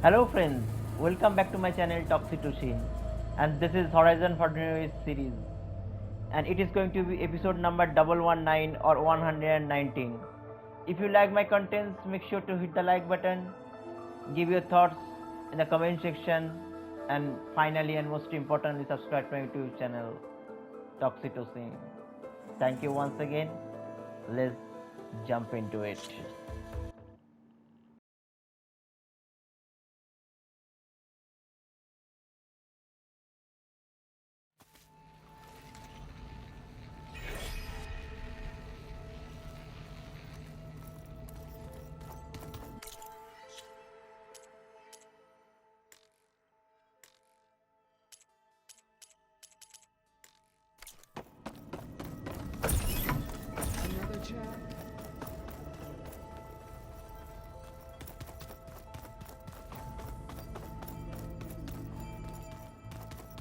Hello friends, welcome back to my channel Toxicity, and this is Horizon Forbidden West series, and it is going to be episode number 119 or 119. If you like my contents, make sure to hit the like button, give your thoughts in the comment section, and finally and most importantly subscribe to my YouTube channel Toxicity. Thank you once again. Let's jump into it.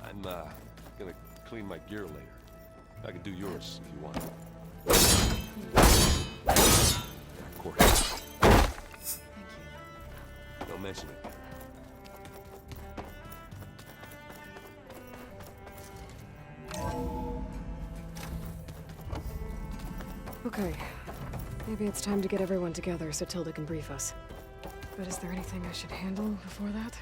I'm gonna clean my gear later. I can do yours if you want. Of course. Thank you. Don't mention it. Okay. Maybe it's time to get everyone together so Tilda can brief us. But is there anything I should handle before that?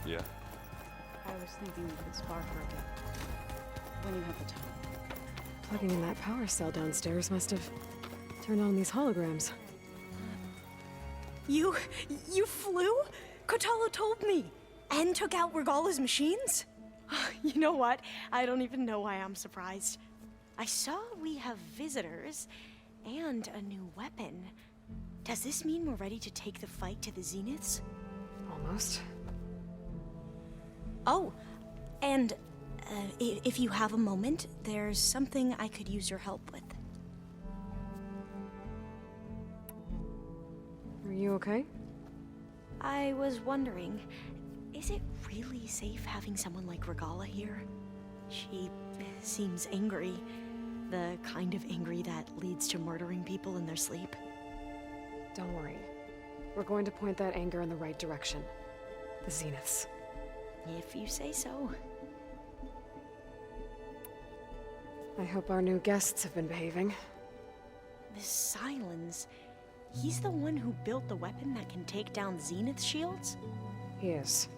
Yeah. I was thinking we could spar for a bit. When you have the time. Plugging in that power cell downstairs must have turned on these holograms. You flew? Kotalo told me! And took out Regala's machines? You know what? I don't even know why I'm surprised. I saw we have visitors and a new weapon. Does this mean we're ready to take the fight to the Zeniths? Almost. Oh, and if you have a moment, there's something I could use your help with. Are you okay? I was wondering, is it really safe having someone like Regala here? She seems angry. The kind of angry that leads to murdering people in their sleep. Don't worry. We're going to point that anger in the right direction. The Zeniths. If you say so. I hope our new guests have been behaving. This Silence, he's the one who built the weapon that can take down Zenith shields? He is.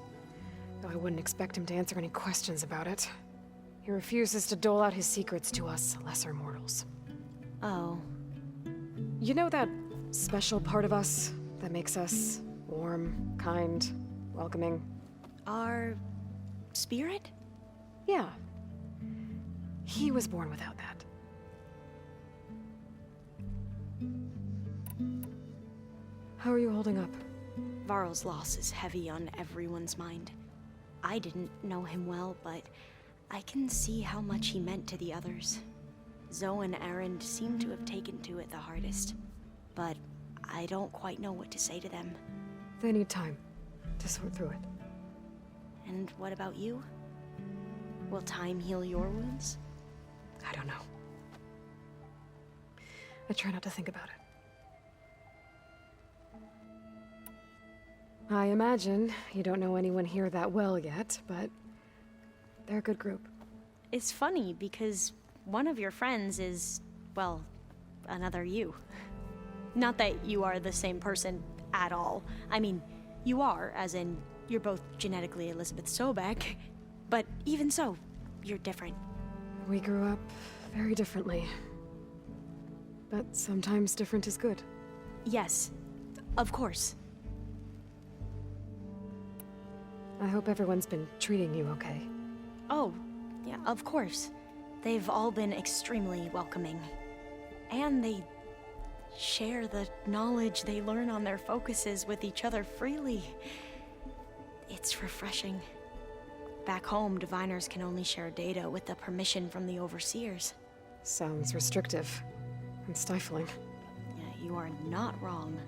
Though I wouldn't expect him to answer any questions about it. He refuses to dole out his secrets to us lesser mortals. Oh. You know that special part of us that makes us warm, kind, welcoming? Our spirit? Yeah. He was born without that. How are you holding up? Varl's loss is heavy on everyone's mind. I didn't know him well, but I can see how much he meant to the others. Zoe and Aaron seem to have taken to it the hardest, but I don't quite know what to say to them. They need time to sort through it. And what about you? Will time heal your wounds? I don't know. I try not to think about it. I imagine you don't know anyone here that well yet, but they're a good group. It's funny because one of your friends is, well, another you. Not that you are the same person at all. I mean, you are, as in, You're both genetically Elizabeth Sobek, but even so, you're different. We grew up very differently. But sometimes different is good. Yes, of course. I hope everyone's been treating you okay. Oh, yeah, of course. They've all been extremely welcoming. And they share the knowledge they learn on their focuses with each other freely. It's refreshing. Back home, diviners can only share data with the permission from the overseers. Sounds restrictive and stifling. Yeah, you are not wrong.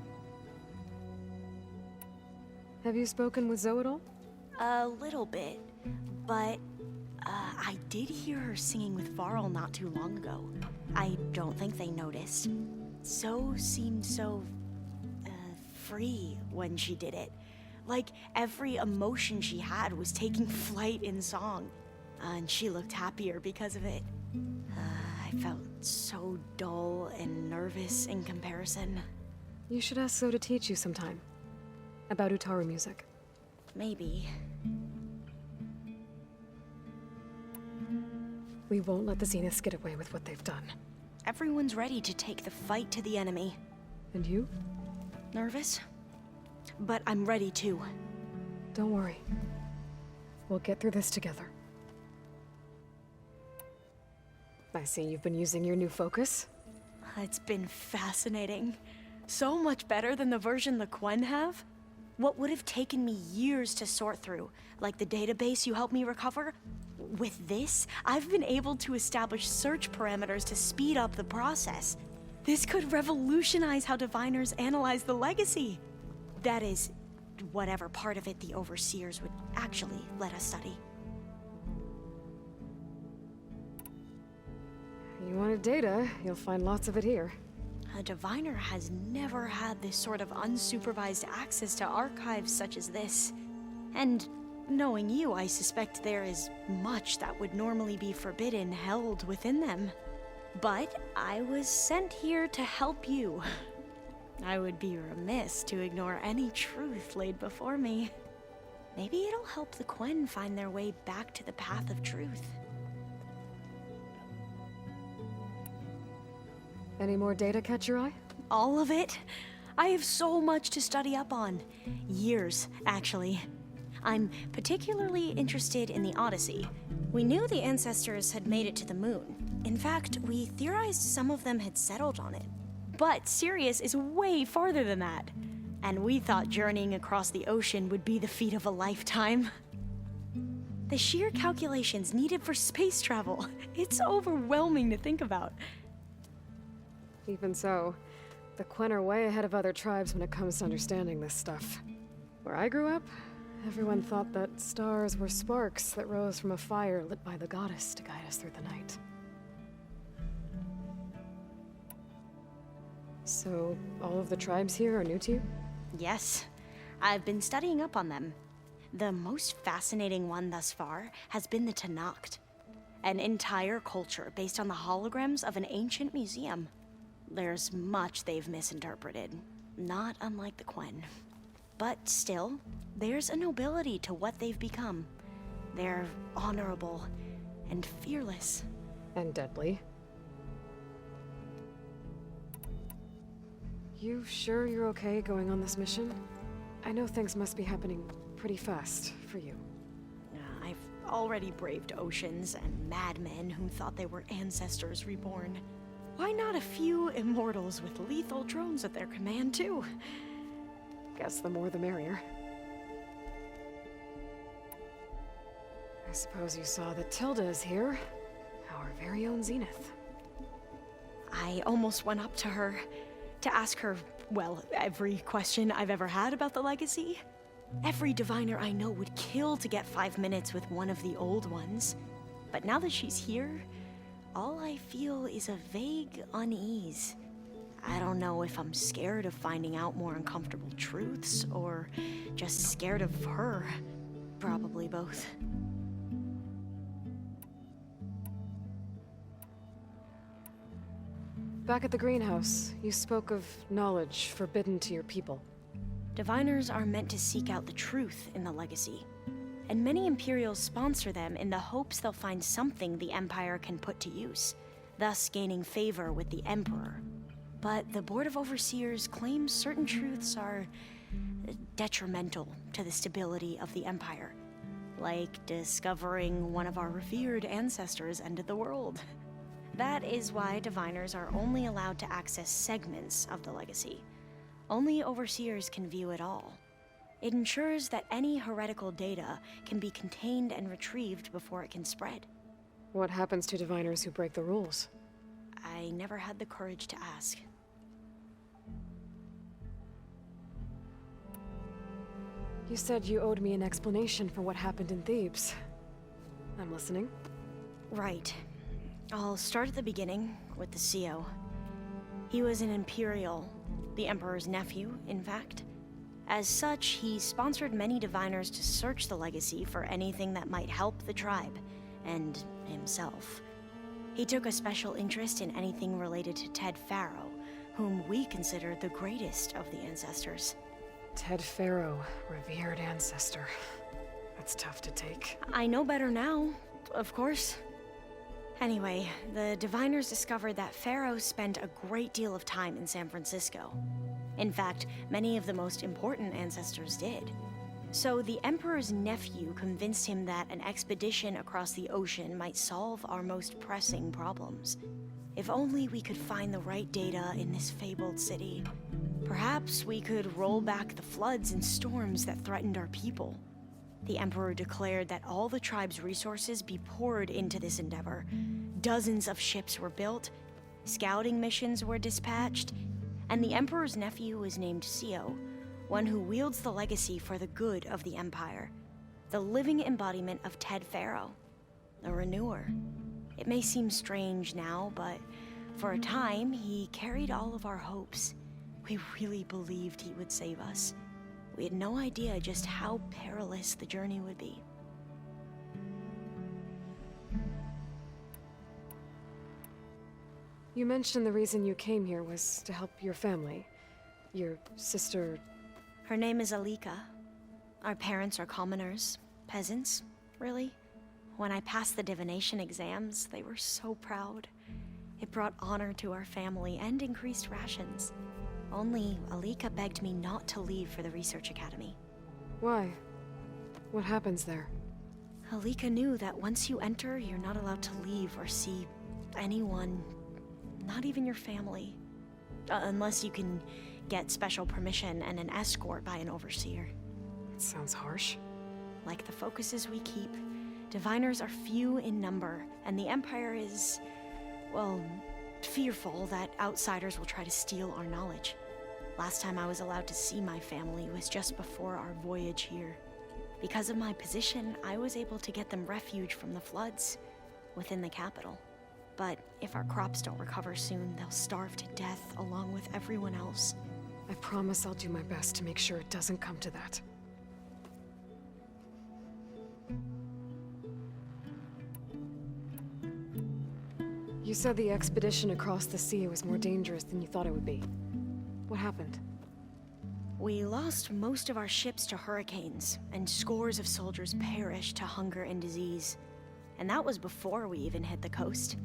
Have you spoken with Zoe at all? A little bit, but I did hear her singing with Varl not too long ago. I don't think they noticed. Zoe seemed so free when she did it. Like every emotion she had was taking flight in song. And she looked happier because of it. I felt so dull and nervous in comparison. You should ask Zoe to teach you sometime. About Utaru music. Maybe. We won't let the Zeniths get away with what they've done. Everyone's ready to take the fight to the enemy. And you? Nervous? But I'm ready too. Don't worry. We'll get through this together. I see you've been using your new focus. It's been fascinating. So much better than the version the Quen have. What would have taken me years to sort through, like the database you helped me recover, with this, I've been able to establish search parameters to speed up the process. This could revolutionize how diviners analyze the legacy. That is, whatever part of it the overseers would actually let us study. You wanted data, you'll find lots of it here. A diviner has never had this sort of unsupervised access to archives such as this. And knowing you, I suspect there is much that would normally be forbidden held within them. But I was sent here to help you. I would be remiss to ignore any truth laid before me. Maybe it'll help the Quen find their way back to the path of truth. Any more data catch your eye? All of it? I have so much to study up on. Years, actually. I'm particularly interested in the Odyssey. We knew the ancestors had made it to the moon. In fact, we theorized some of them had settled on it. But Sirius is way farther than that. And we thought journeying across the ocean would be the feat of a lifetime. The sheer calculations needed for space travel, it's overwhelming to think about. Even so, the Quen are way ahead of other tribes when it comes to understanding this stuff. Where I grew up, everyone thought that stars were sparks that rose from a fire lit by the goddess to guide us through the night. So, all of the tribes here are new to you? Yes, I've been studying up on them. The most fascinating one thus far has been the Tenakth, an entire culture based on the holograms of an ancient museum. There's much they've misinterpreted, not unlike the Quen. But still, there's a nobility to what they've become. They're honorable and fearless. And deadly. You sure you're okay going on this mission? I know things must be happening pretty fast for you. I've already braved oceans and madmen who thought they were ancestors reborn. Why not a few immortals with lethal drones at their command, too? Guess the more the merrier. I suppose you saw that Tilda is here. Our very own Zenith. I almost went up to her to ask her, well, every question I've ever had about the legacy. Every diviner I know would kill to get 5 minutes with one of the old ones. But now that she's here, all I feel is a vague unease. I don't know if I'm scared of finding out more uncomfortable truths, or just scared of her. Probably both. Back at the greenhouse, you spoke of knowledge forbidden to your people. Diviners are meant to seek out the truth in the legacy, and many Imperials sponsor them in the hopes they'll find something the Empire can put to use, thus gaining favor with the Emperor. But the Board of Overseers claims certain truths are detrimental to the stability of the Empire, like discovering one of our revered ancestors ended the world. That is why Diviners are only allowed to access segments of the legacy. Only Overseers can view it all. It ensures that any heretical data can be contained and retrieved before it can spread. What happens to Diviners who break the rules? I never had the courage to ask. You said you owed me an explanation for what happened in Thebes. I'm listening. Right. I'll start at the beginning with the CO. He was an Imperial, the Emperor's nephew, in fact. As such, he sponsored many Diviners to search the legacy for anything that might help the tribe, and himself. He took a special interest in anything related to Ted Faro, whom we consider the greatest of the ancestors. Ted Faro, revered ancestor. That's tough to take. I know better now, of course. Anyway, the Diviners discovered that Faro spent a great deal of time in San Francisco. In fact, many of the most important ancestors did. So the Emperor's nephew convinced him that an expedition across the ocean might solve our most pressing problems. If only we could find the right data in this fabled city. Perhaps we could roll back the floods and storms that threatened our people. The Emperor declared that all the tribe's resources be poured into this endeavor. Dozens of ships were built, scouting missions were dispatched, and the Emperor's nephew was named CO, one who wields the legacy for the good of the Empire, the living embodiment of Ted Faro, the Renewer. It may seem strange now, but for a time, he carried all of our hopes. We really believed he would save us. We had no idea just how perilous the journey would be. You mentioned the reason you came here was to help your family. Your sister... Her name is Alika. Our parents are commoners, peasants, really. When I passed the divination exams, they were so proud. It brought honor to our family and increased rations. Only Alika begged me not to leave for the research academy. Why? What happens there? Alika knew that once you enter, you're not allowed to leave or see anyone, not even your family. Unless you can get special permission and an escort by an overseer. It sounds harsh. Like the focuses we keep, Diviners are few in number, and the Empire is, well, fearful that outsiders will try to steal our knowledge. Last time I was allowed to see my family was just before our voyage here. Because of my position, I was able to get them refuge from the floods within the capital. But if our crops don't recover soon, they'll starve to death along with everyone else. I promise I'll do my best to make sure it doesn't come to that. You said the expedition across the sea was more dangerous than you thought it would be. What happened? We lost most of our ships to hurricanes, and scores of soldiers perished to hunger and disease. And that was before we even hit the coast.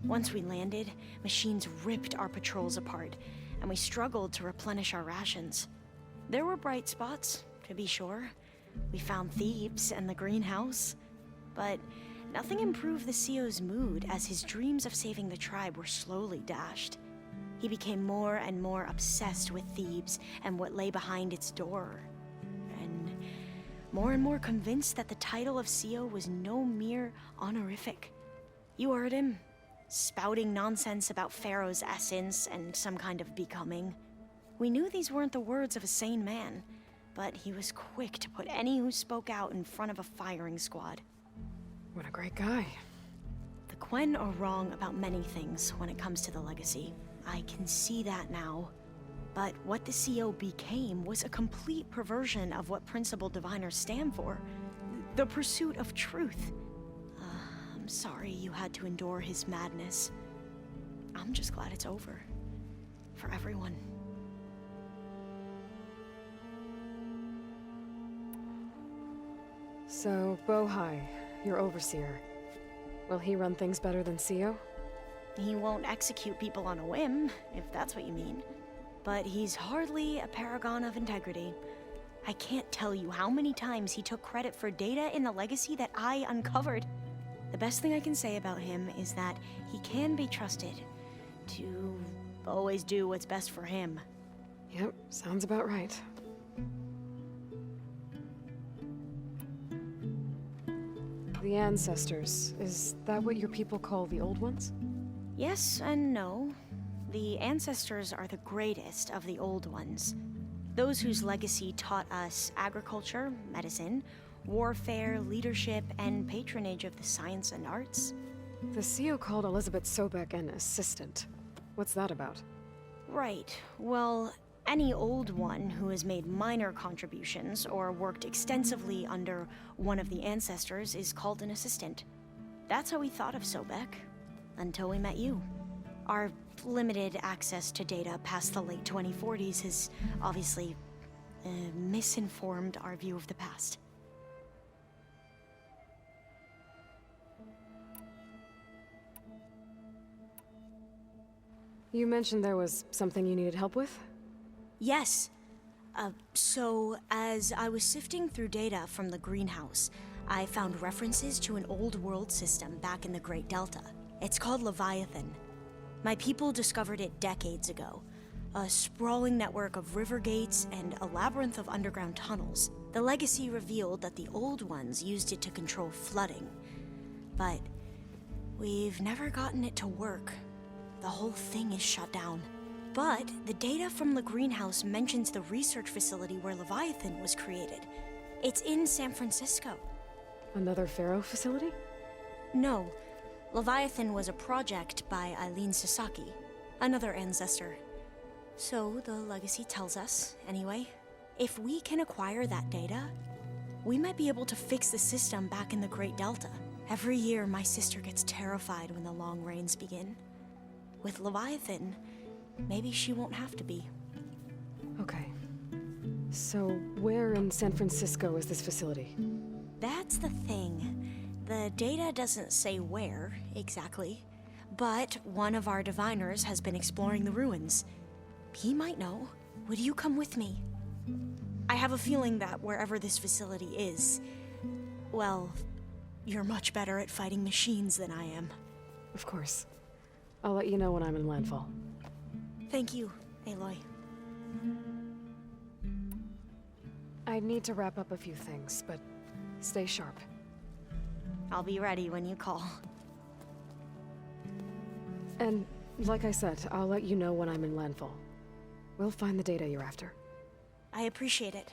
Once we landed, machines ripped our patrols apart, and we struggled to replenish our rations. There were bright spots, to be sure. We found Thebes and the greenhouse, but nothing improved the CO's mood as his dreams of saving the tribe were slowly dashed. He became more and more obsessed with Thebes and what lay behind its door, and more convinced that the title of CO was no mere honorific. You heard him, spouting nonsense about Pharaoh's essence and some kind of becoming. We knew these weren't the words of a sane man, but he was quick to put any who spoke out in front of a firing squad. What a great guy. The Quen are wrong about many things when it comes to the legacy. I can see that now. But what the CO became was a complete perversion of what principal diviners stand for. The pursuit of truth. I'm sorry you had to endure his madness. I'm just glad it's over. For everyone. So, Bohai, your overseer. Will he run things better than Sio? He won't execute people on a whim, if that's what you mean. But he's hardly a paragon of integrity. I can't tell you how many times he took credit for data in the legacy that I uncovered. The best thing I can say about him is that he can be trusted to always do what's best for him. Yep, sounds about right. The ancestors, is that what your people call the old ones? Yes and no. The ancestors are the greatest of the old ones. Those whose legacy taught us agriculture, medicine, warfare, leadership, and patronage of the science and arts. The CEO called Elizabeth Sobek an assistant. What's that about? Right. Well, any old one who has made minor contributions or worked extensively under one of the ancestors is called an assistant. That's how we thought of Sobek, until we met you. Our limited access to data past the late 2040s has obviously misinformed our view of the past. You mentioned there was something you needed help with? Yes. So, as I was sifting through data from the greenhouse, I found references to an old world system back in the Great Delta. It's called Leviathan. My people discovered it decades ago. A sprawling network of river gates and a labyrinth of underground tunnels. The legacy revealed that the old ones used it to control flooding. But we've never gotten it to work. The whole thing is shut down. But the data from the greenhouse mentions the research facility where Leviathan was created. It's in San Francisco. Another Pharaoh facility? No. Leviathan was a project by Eileen Sasaki, another ancestor. So the legacy tells us, anyway, if we can acquire that data, we might be able to fix the system back in the Great Delta. Every year, my sister gets terrified when the long rains begin. With Leviathan, maybe she won't have to be. Okay. So, where in San Francisco is this facility? That's the thing. The data doesn't say where, exactly. But one of our diviners has been exploring the ruins. He might know. Would you come with me? I have a feeling that wherever this facility is, well, you're much better at fighting machines than I am. Of course. I'll let you know when I'm in Landfall. Thank you, Aloy. I need to wrap up a few things, but stay sharp. I'll be ready when you call. And, like I said, I'll let you know when I'm in Landfall. We'll find the data you're after. I appreciate it.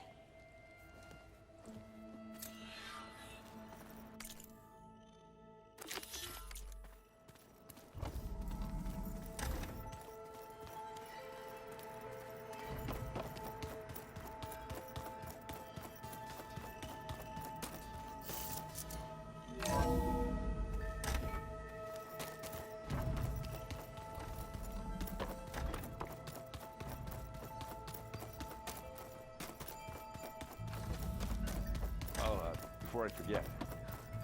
Before I forget,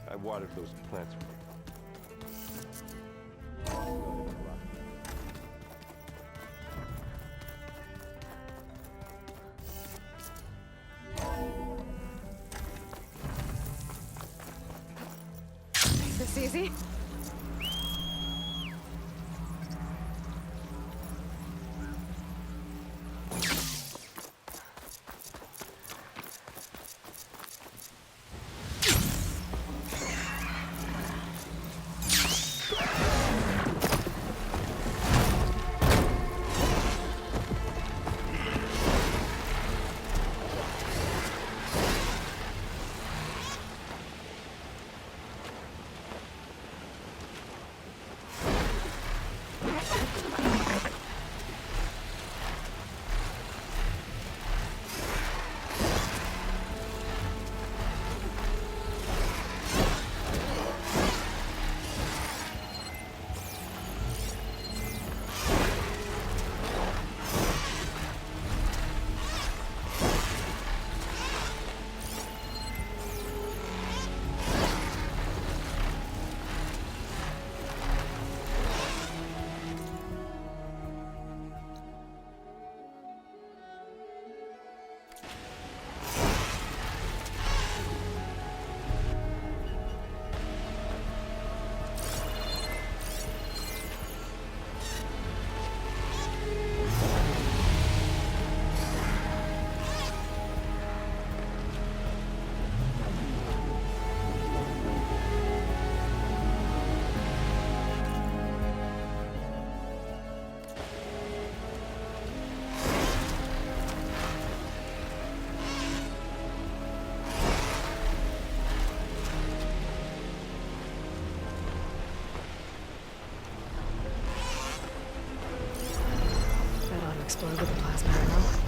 I watered those plants for you. Is this easy? explode with a plasma arrow.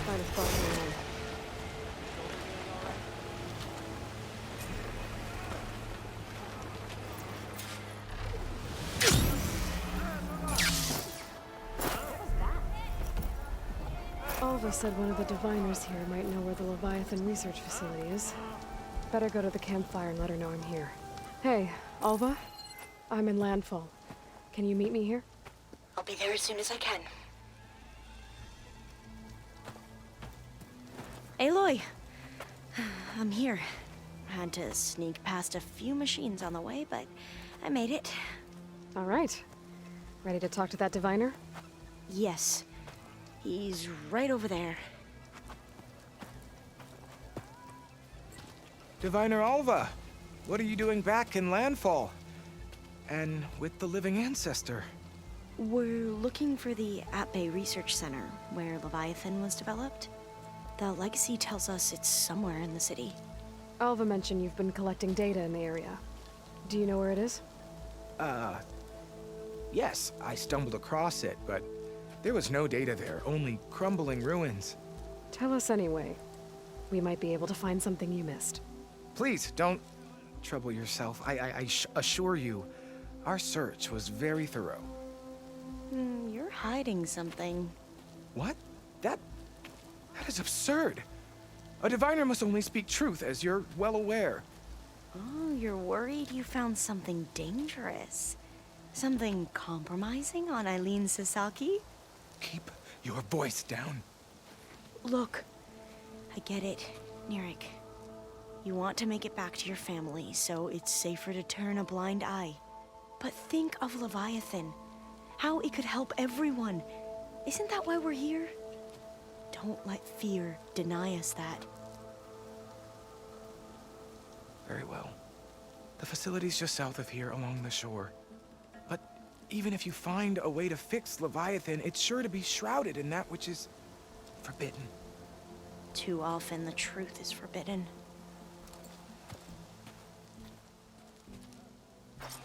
Find a spot for one. Alva said one of the diviners here might know where the Leviathan research facility is. Better go to the campfire and let her know I'm here. Hey, Alva? I'm in Landfall. Can you meet me here? I'll be there as soon as I can. Aloy! I'm here. Had to sneak past a few machines on the way, but I made it. All right. Ready to talk to that diviner? Yes. He's right over there. Diviner Alva, what are you doing back in Landfall? And with the living ancestor? We're looking for the At-Bay Research Center, where Leviathan was developed. The legacy tells us it's somewhere in the city. Alva mentioned you've been collecting data in the area. Do you know where it is? Yes, I stumbled across it, but there was no data there, only crumbling ruins. Tell us anyway. We might be able to find something you missed. Please, don't trouble yourself. I assure you, our search was very thorough. You're hiding something. What? That is absurd. A diviner must only speak truth, as you're well aware. Oh, you're worried you found something dangerous? Something compromising on Eileen Sasaki? Keep your voice down. Look, I get it, Nirik. You want to make it back to your family, so it's safer to turn a blind eye. But think of Leviathan. How it could help everyone. Isn't that why we're here? Don't let fear deny us that. Very well. The facility's just south of here, along the shore. But even if you find a way to fix Leviathan, it's sure to be shrouded in that which is forbidden. Too often the truth is forbidden.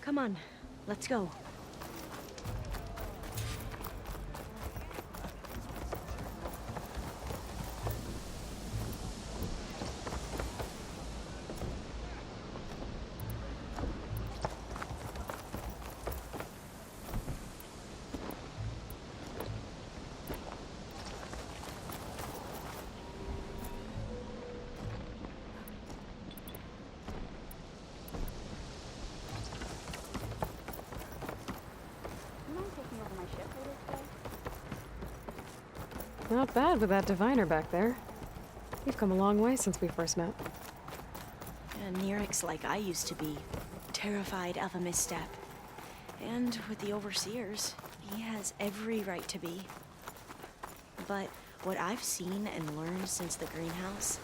Come on, let's go. Not bad with that diviner back there. You've come a long way since we first met. And Nirik's like I used to be, terrified of a misstep. And with the overseers, he has every right to be. But what I've seen and learned since the greenhouse,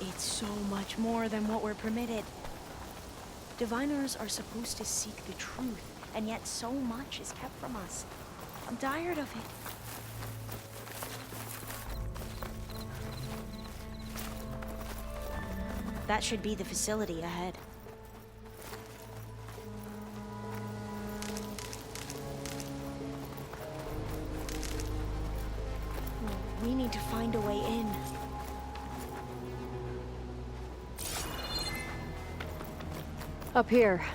it's so much more than what we're permitted. Diviners are supposed to seek the truth, and yet so much is kept from us. I'm tired of it. That should be the facility ahead. We need to find a way in. Up here.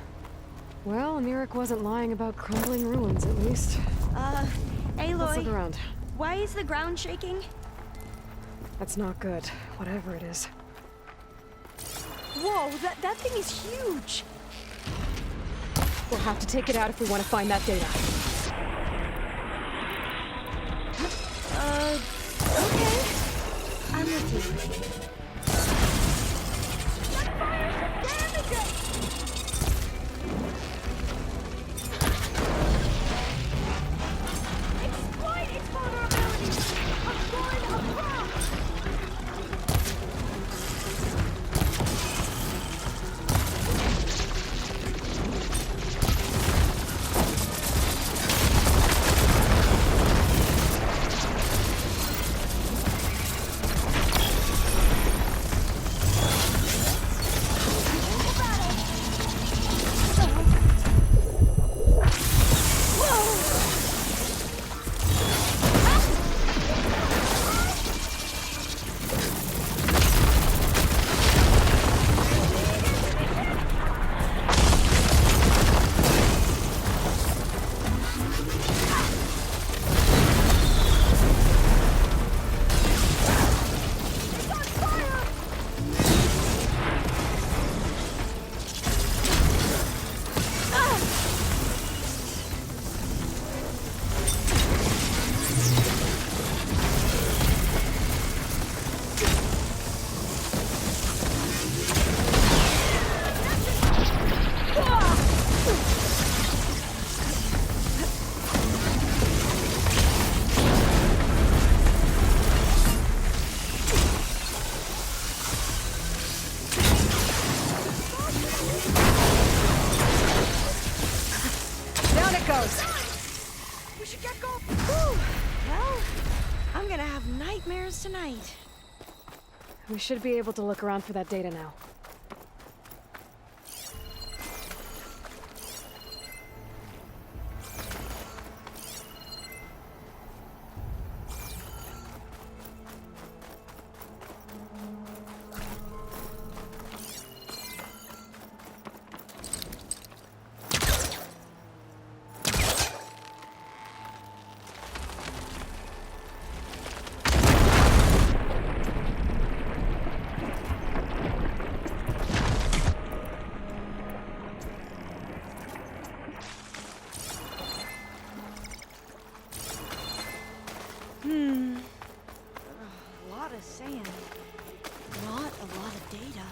Well, Nirik wasn't lying about crumbling ruins, at least. Aloy, Let's look around. why is the ground shaking? That's not good, whatever it is. Whoa, that thing is huge! We'll have to take it out if we want to find that data. Okay. I'm with you. We should get going. Whew. Well, I'm gonna have nightmares tonight. We should be able to look around for that data now. A lot of sand. Not a lot of data.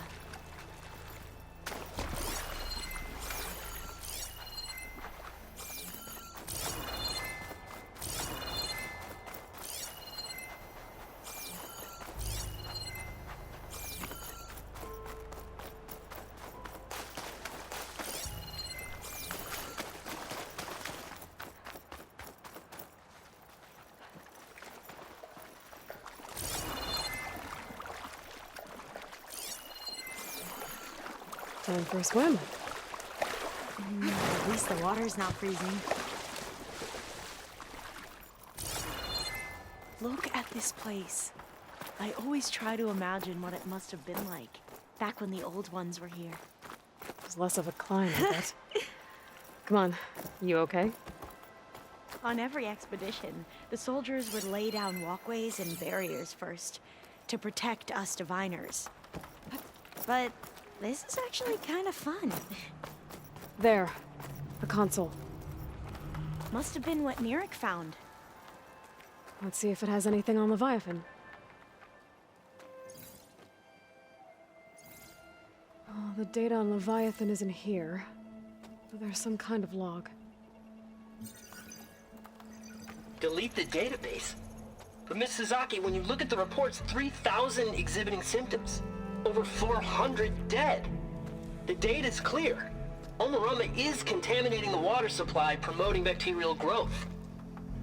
Time for a swim. At least the water's not freezing. Look at this place. I always try to imagine what it must have been like back when the old ones were here. It was less of a climb, I bet. Come on, you okay? On every expedition, the soldiers would lay down walkways and barriers first to protect us diviners. But this is actually kind of fun. There, the console. Must have been what Neric found. Let's see if it has anything on Leviathan. Oh, the data on Leviathan isn't here, but there's some kind of log. Delete the database? But Miss Sasaki, when you look at the reports, 3,000 exhibiting symptoms. Over 400 dead. The data's clear. Omarama is contaminating the water supply, promoting bacterial growth.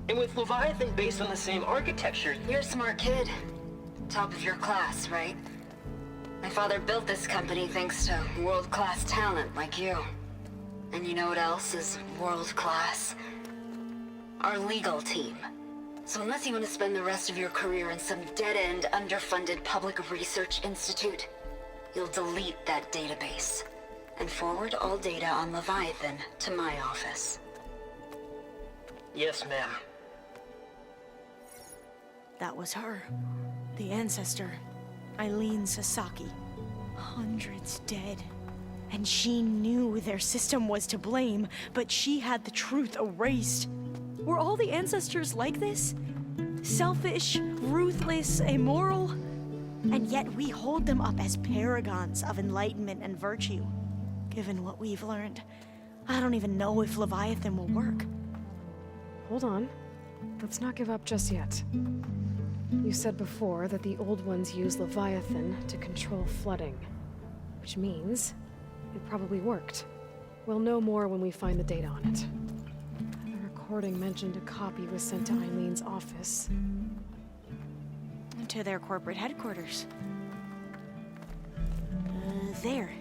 And with Leviathan based on the same architecture... You're a smart kid. Top of your class, right? My father built this company thanks to world-class talent like you. And you know what else is world-class? Our legal team. So unless you want to spend the rest of your career in some dead-end, underfunded public research institute, you'll delete that database and forward all data on Leviathan to my office. Yes, ma'am. That was her. The ancestor, Eileen Sasaki. Hundreds dead. And she knew their system was to blame, but she had the truth erased. Were all the ancestors like this? Selfish, ruthless, immoral? And yet we hold them up as paragons of enlightenment and virtue. Given what we've learned, I don't even know if Leviathan will work. Hold on. Let's not give up just yet. You said before that the old ones use Leviathan to control flooding. Which means it probably worked. We'll know more when we find the data on it. The recording mentioned a copy was sent to Eileen's office. To their corporate headquarters. There.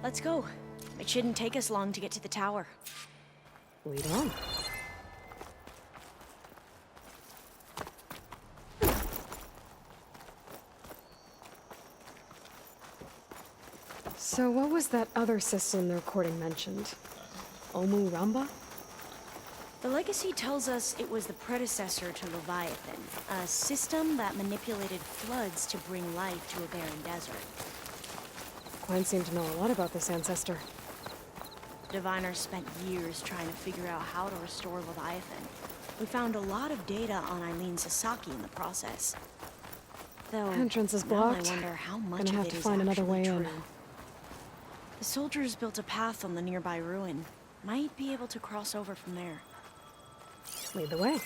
Let's go. It shouldn't take us long to get to the tower. Lead on. So what was that other system the recording mentioned? Omu Ramba? The legacy tells us it was the predecessor to Leviathan, a system that manipulated floods to bring life to a barren desert. Quen seemed to know a lot about this ancestor. Diviners spent years trying to figure out how to restore Leviathan. We found a lot of data on Eileen Sasaki in the process. Though, Entrance is now blocked. I wonder how much Gonna of have it to is find another actually way true. in. The soldiers built a path on the nearby ruin. Might be able to cross over from there. Lead the way.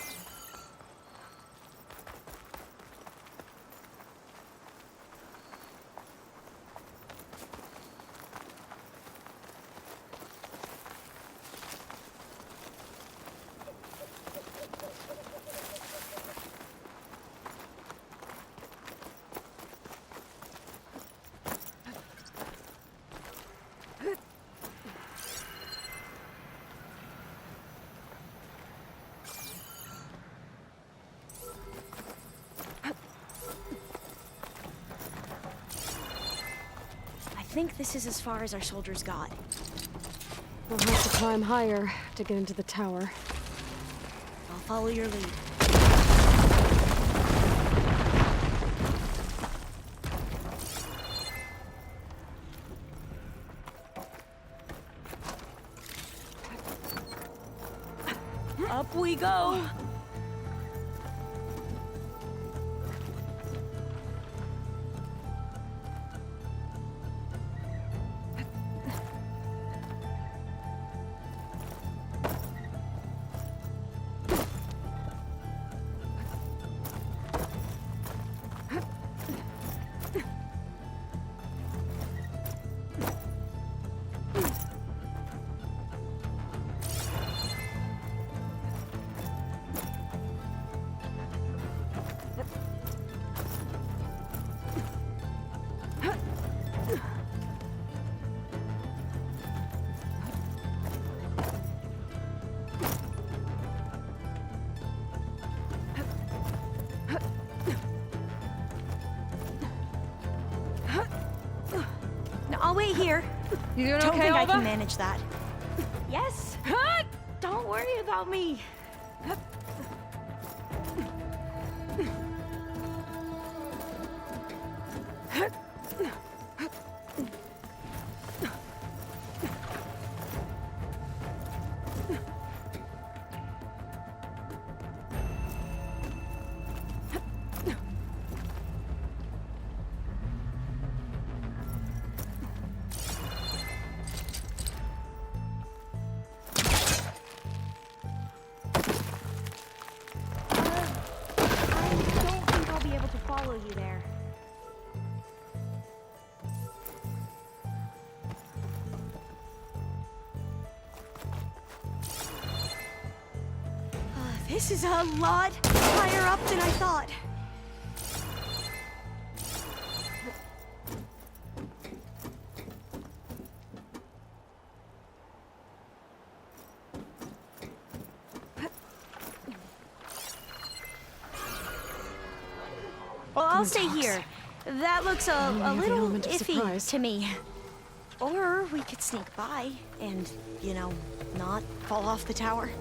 I think this is as far as our soldiers got. We'll have to climb higher to get into the tower. I'll follow your lead. Up we go! I'll wait here. You doing Don't okay, think I Alva? can manage that. Yes. Don't worry about me. Follow you there. This is a lot higher up than I thought. Well, I'll stay here. That looks a little element of iffy surprise. to me. Or we could sneak by and, you know, not fall off the tower.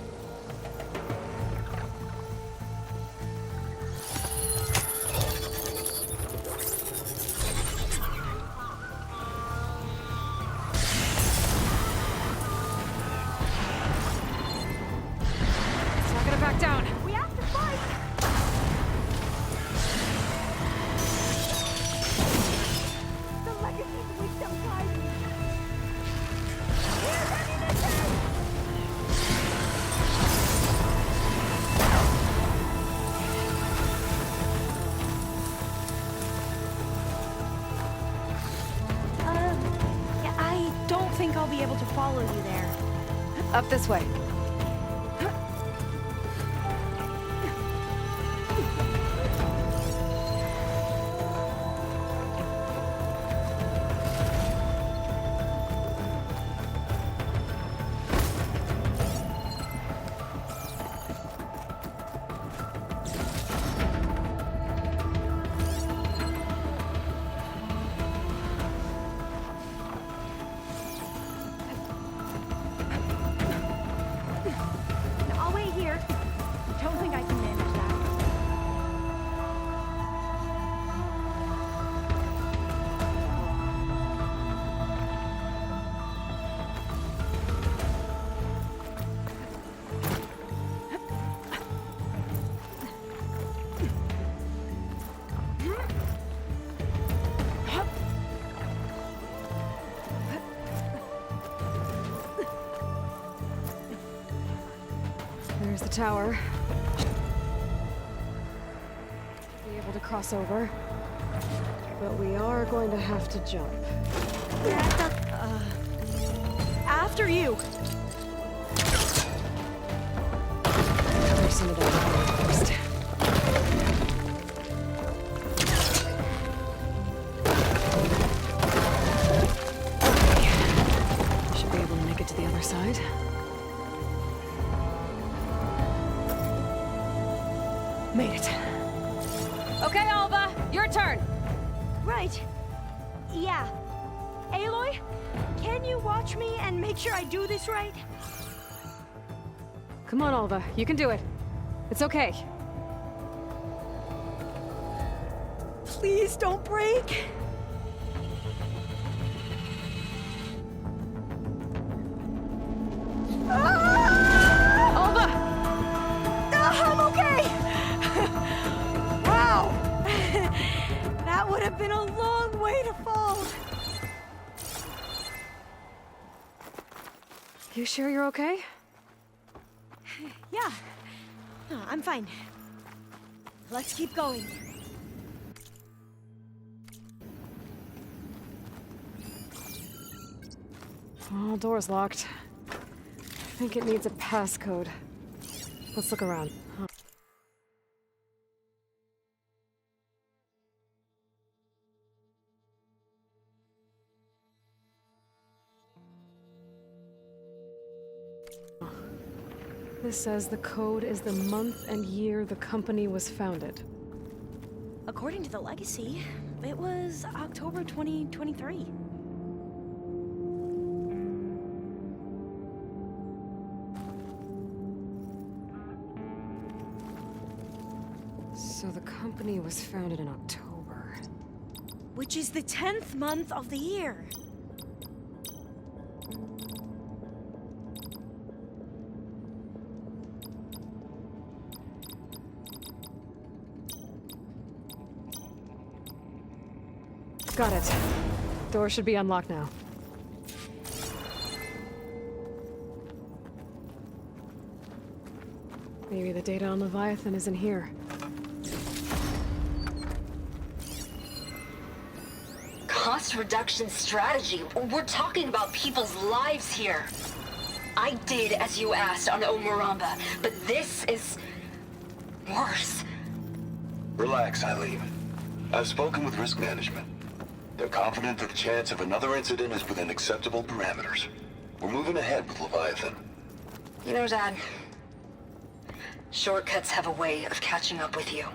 back down. We have to fight! The legacy's wisdom guides me. Here's ammunition! Yeah, I don't think I'll be able to follow you there. Up this way. I'll wait here. Don't think I can manage that. There's the tower. Be able to cross over. But we are going to have to jump. After you. Loosen it up first. Okay. Should be able to make it to the other side. Made it. Okay, Alva, your turn. Right. Yeah. Aloy, can you watch me and make sure I do this right? Come on, Alva, you can do it. It's okay. Please don't break. Alva! I'm okay. Wow. That would have been a long way to fall. You sure you're okay? Yeah. No, I'm fine. Let's keep going. Oh, door's locked. I think it needs a passcode. Let's look around. Huh. This says the code is the month and year the company was founded. According to the legacy, it was October 2023. So the company was founded in October. Which is the 10th month of the year. Got it. Door should be unlocked now. Maybe the data on Leviathan is in here. Cost reduction strategy. We're talking about people's lives here. I did as you asked on Omuramba, but this is worse. Relax, Eileen. I've spoken with risk management. They're confident that the chance of another incident is within acceptable parameters. We're moving ahead with Leviathan. You know, Dad, shortcuts have a way of catching up with you.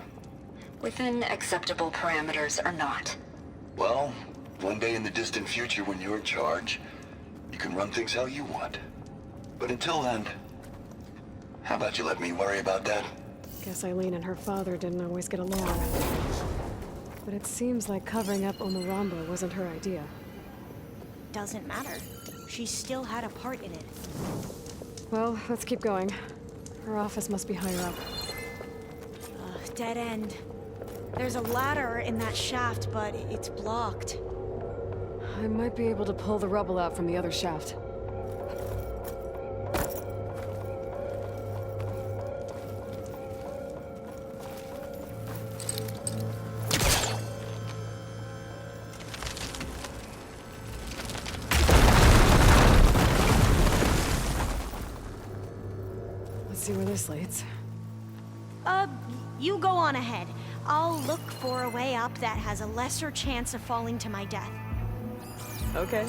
Within acceptable parameters or not. Well, one day in the distant future when you're in charge, you can run things how you want. But until then, how about you let me worry about that? Guess Eileen and her father didn't always get along. But it seems like covering up Omuramba wasn't her idea. Doesn't matter. She still had a part in it. Well, let's keep going. Her office must be higher up. Dead end. There's a ladder in that shaft, but it's blocked. I might be able to pull the rubble out from the other shaft. Let's see where this leads. You go on ahead. I'll look for a way up that has a lesser chance of falling to my death. Okay.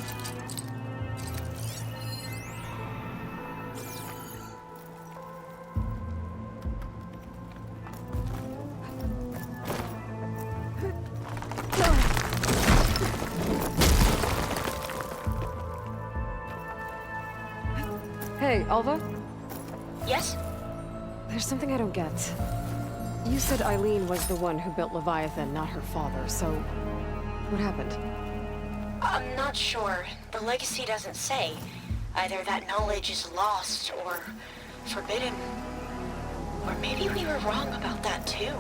Hey, Alva? Yes? There's something I don't get. You said Eileen was the one who built Leviathan, not her father, so... what happened? I'm not sure. The legacy doesn't say. Either that knowledge is lost or forbidden. Or maybe we were wrong about that too.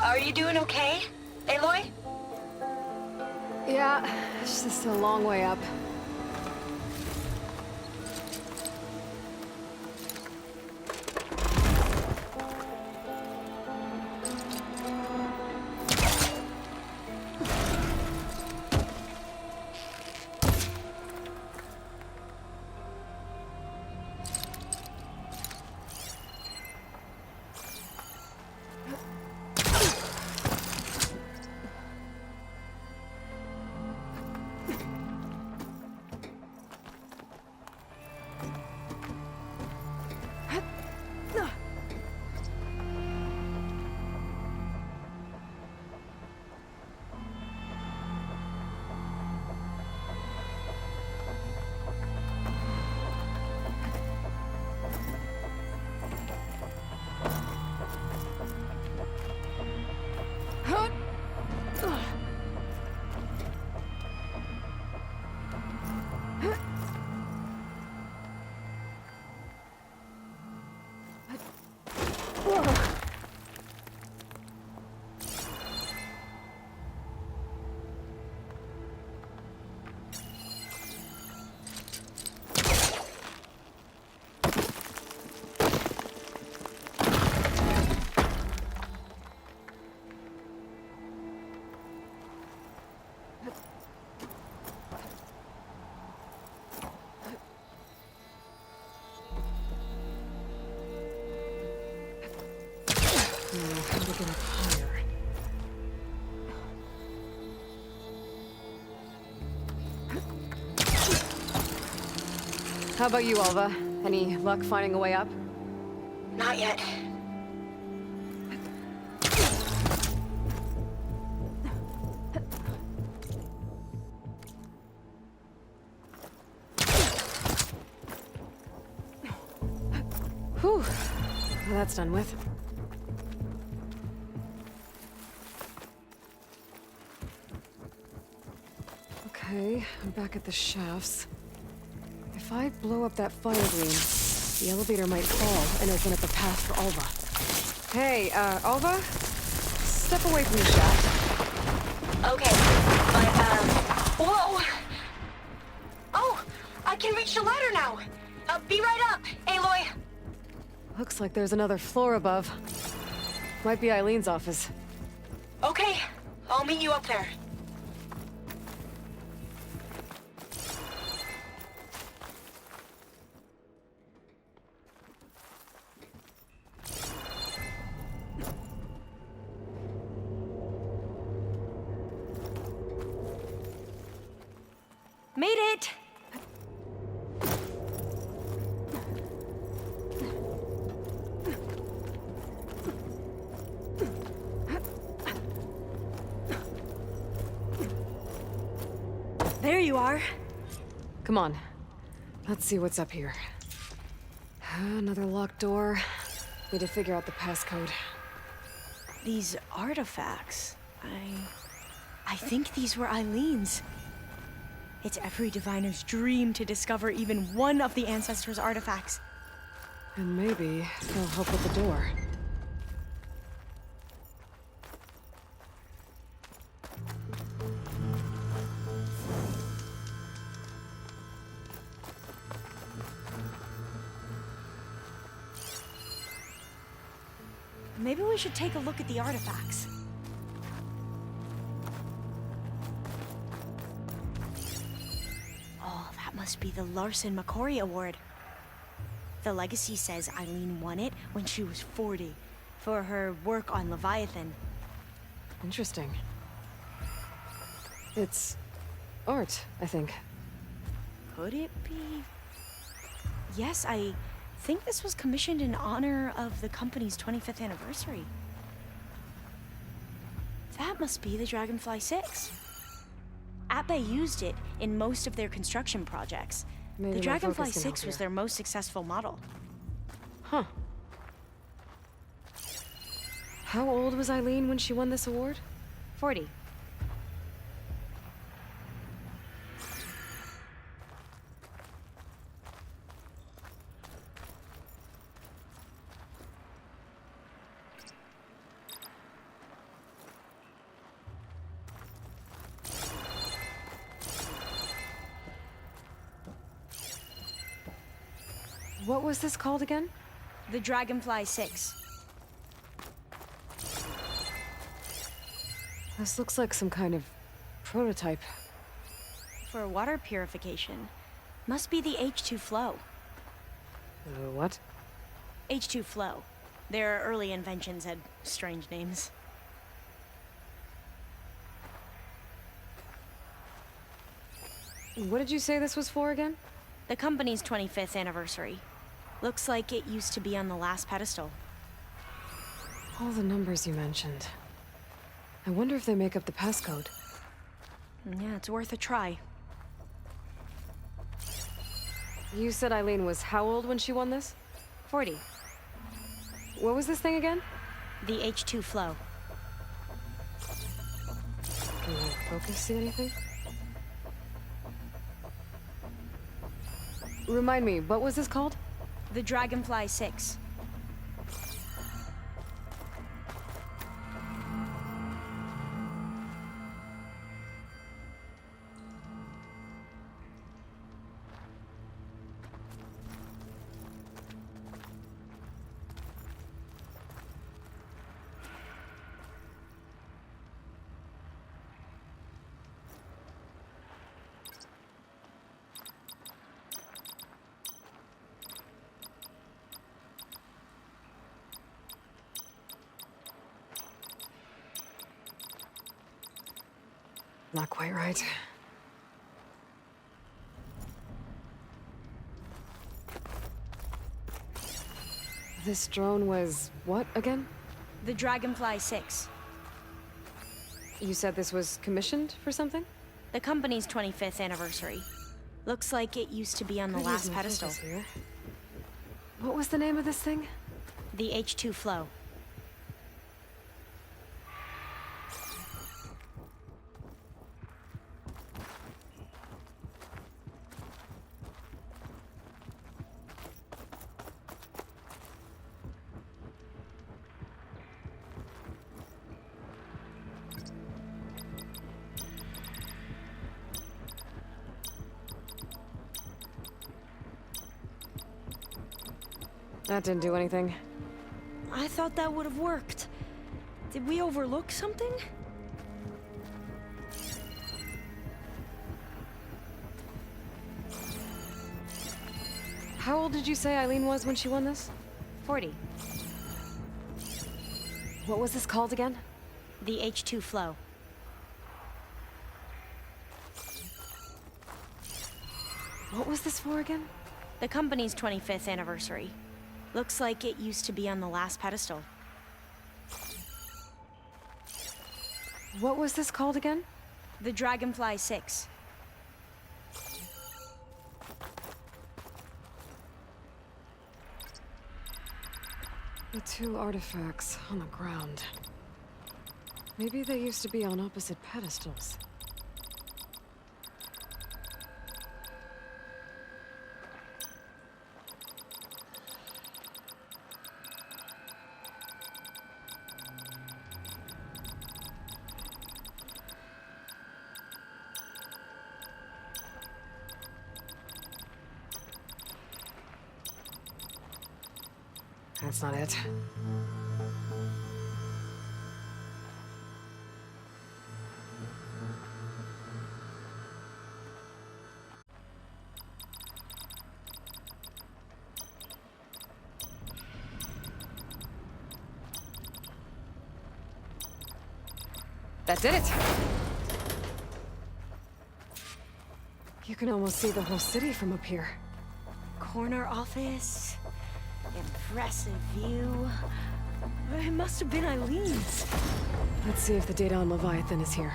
Are you doing okay, Aloy? Yeah, it's just a long way up. How to get up higher. How about you, Alva? Any luck finding a way up? Not yet. Whew. Well, that's done with. Okay, I'm back at the shafts. If I blow up that Firegleam, the elevator might fall and open up a path for Alva. Hey, Alva? Step away from the shaft. Okay, but, whoa! Oh, I can reach the ladder now! Be right up, Aloy! Looks like there's another floor above. Might be Eileen's office. Okay, I'll meet you up there. Made it! you are. Come on. Let's see what's up here. Another locked door. Need to figure out the passcode. These artifacts, I think these were Eileen's. It's every diviner's dream to discover even one of the ancestors' artifacts. And maybe they'll help with the door. Maybe we should take a look at the artifacts. Oh, that must be the Larson McCory Award. The legacy says Eileen won it when she was 40 for her work on Leviathan. Interesting. It's art, I think. Could it be? Yes, I think this was commissioned in honor of the company's 25th anniversary. That must be the Dragonfly 6. Ape used it in most of their construction projects. Maybe The my Dragonfly focus can 6 help was here. their most successful model. Huh. How old was Eileen when she won this award? 40. What was this called again? The Dragonfly 6. This looks like some kind of prototype. For water purification. Must be the H2 flow. What? H2 flow. Their early inventions had strange names. What did you say this was for again? The company's 25th anniversary. Looks like it used to be on the last pedestal. All the numbers you mentioned. I wonder if they make up the passcode. Yeah, it's worth a try. You said Eileen was how old when she won this? 40. What was this thing again? The H2 flow. Can my focus see anything? Remind me, what was this called? The Dragonfly 6. Not quite right. This drone was what again? The Dragonfly 6. You said this was commissioned for something? The company's 25th anniversary. Looks like it used to be on the Could use last my pedestal. focus here. What was the name of this thing? The H2 flow. That didn't do anything. I thought that would have worked. Did we overlook something? How old did you say Eileen was when she won this? 40. What was this called again? The H2 flow. What was this for again? The company's 25th anniversary. Looks like it used to be on the last pedestal. What was this called again? The Dragonfly 6. The two artifacts on the ground. Maybe they used to be on opposite pedestals. That's not it. That did it! You can almost see the whole city from up here. Corner office. Impressive view. It must have been Eileen's. Let's see if the data on Leviathan is here.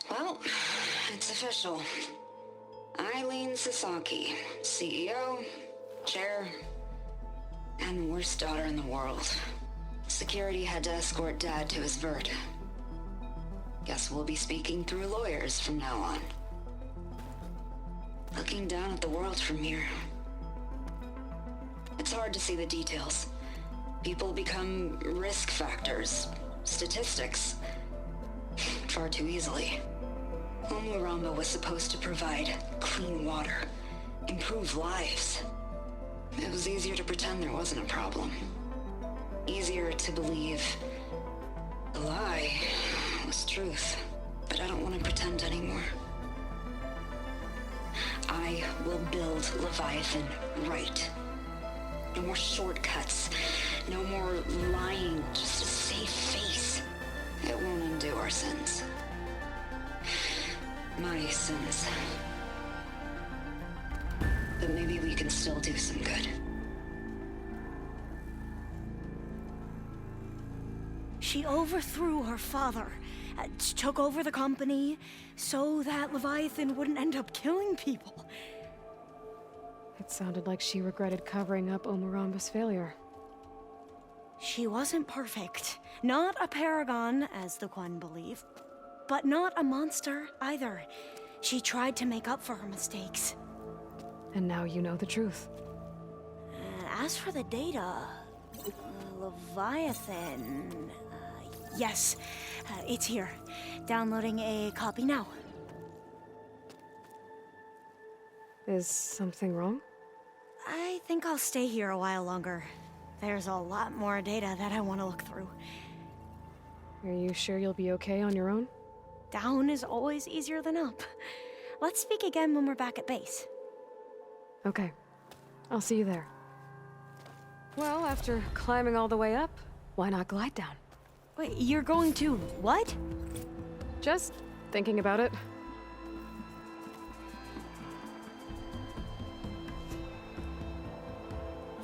Well, it's official. Eileen Sasaki, CEO, chair, and the worst daughter in the world. Security had to escort Dad to his vert. Guess we'll be speaking through lawyers from now on. Looking down at the world from here. It's hard to see the details. People become risk factors, statistics, far too easily. Omuramba was supposed to provide clean water, improve lives. It was easier to pretend there wasn't a problem. Easier to believe the lie was truth, but I don't want to pretend anymore. I will build Leviathan right. No more shortcuts, no more lying, just a safe face. It won't undo our sins. My sins. But maybe we can still do some good. She overthrew her father, took over the company, so that Leviathan wouldn't end up killing people. It sounded like she regretted covering up Omuramba's failure. She wasn't perfect. Not a paragon, as the Quen believe. But not a monster, either. She tried to make up for her mistakes. And now you know the truth. As for the data... Leviathan... yes, it's here. Downloading a copy now. Is something wrong? I think I'll stay here a while longer. There's a lot more data that I want to look through. Are you sure you'll be okay on your own? Down is always easier than up. Let's speak again when we're back at base. Okay. I'll see you there. Well, after climbing all the way up, why not glide down? Wait, you're going to what? Just thinking about it.